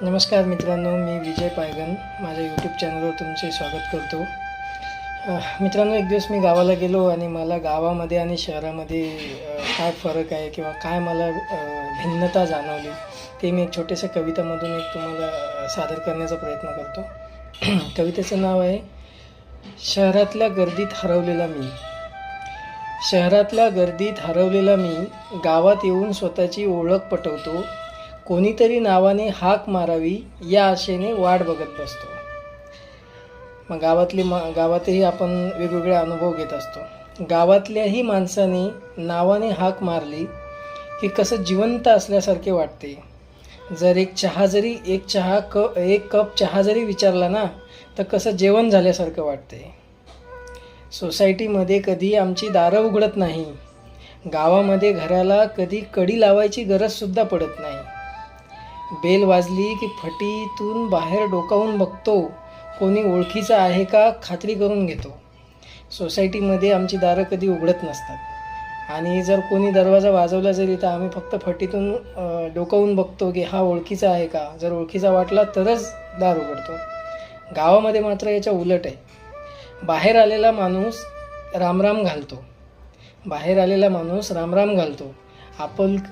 नमस्कार मित्रांनो, मी विजय पायगन माझ्या यूट्यूब चॅनलवर तुमचे स्वागत करतो. मित्रांनो, एक दिवस मी गावाला गेलो आणि मला गावामध्ये आणि शहरामध्ये काय फरक आहे किंवा काय मला भिन्नता जाणवली ते मी एक छोट्याशा कवितामधून एक तुम्हाला सादर करण्याचा प्रयत्न करतो. कवितेचं नाव आहे शहरातल्या गर्दीत हरवलेला मी. शहरातल्या गर्दीत हरवलेला मी गावात येऊन स्वतःची ओळख पटवतो. कोणीतरी नावाने हाक मारावी या आशेने वाट बघत बसतो. मग गावातही आपण वेगवेगळे अनुभव घेत असतो. गावातल्याही माणसाने नावाने हाक मारली की कसं जिवंत असल्यासारखे वाटते. जर एक कप चहा जरी विचारला ना तर कसं जेवण झाल्यासारखं वाटते. सोसायटीमध्ये कधी आमची दारं उघडत नाही. गावामध्ये घराला कधी कडी लावायची गरजसुद्धा पडत नाही. बेल वाजली की फटीतून बाहेर डोकावून बघतो, कोणी ओळखीचं आहे का खात्री करून घेतो. सोसायटीमध्ये आमची दारं कधी उघडत नसतात आणि जर कोणी दरवाजा वाजवला जरी तर आम्ही फक्त फटीतून डोकावून बघतो की हा ओळखीचा आहे का. जर ओळखीचा वाटला तरच दार उघडतो. गावामध्ये मात्र याच्या उलट आहे. बाहेर आलेला माणूस रामराम घालतो.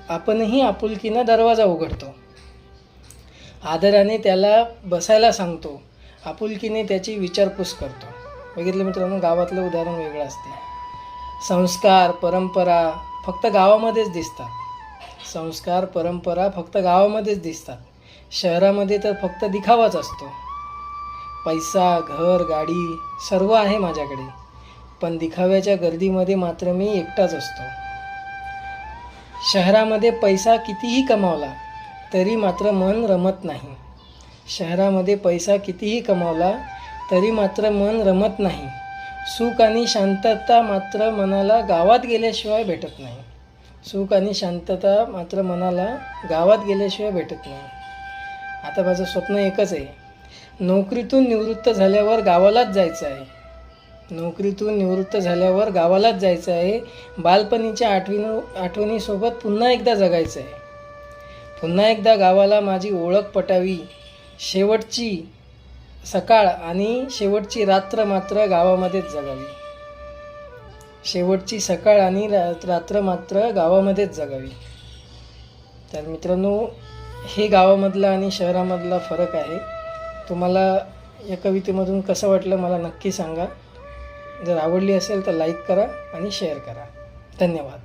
आपणही आपुलकीनं दरवाजा उघडतो. आदराने त्याला बसायला सांगतो. आपुलकीने त्याची विचारपूस करतो. बघितलं मित्रांनो, गावातलं उदाहरण वेगळं असते. संस्कार परंपरा फक्त गावामध्येच दिसतात. शहरामध्ये तर फक्त दिखावाच असतो. पैसा, घर, गाडी सर्व आहे माझ्याकडे, पण दिखाव्याच्या गर्दीमध्ये मात्र मी एकटाच असतो. शहरामध्ये पैसा कितीही कमावला तरी मात्र मन रमत नाही. सुख आणि शांतता मात्र मनाला गावात गेल्याशिवाय भेटत नाही. आता माझं स्वप्न एकच आहे. नोकरीतून निवृत्त झाल्यावर गावालाच जायचं आहे. बालपणीच्या आठवणीसोबत पुन्हा एकदा जगायचं आहे. पुन्हा एकदा गावाला माझी ओळख पटावी. शेवटची सकाळ आणि शेवटची रात्र मात्र गावामध्येच जगावी. तर मित्रांनो, हे गावामधला आणि शहरामधला फरक आहे. तुम्हाला या कवितेमधून कसं वाटलं मला नक्की सांगा. जर आवडली असेल तर लाईक करा आणि शेअर करा. धन्यवाद.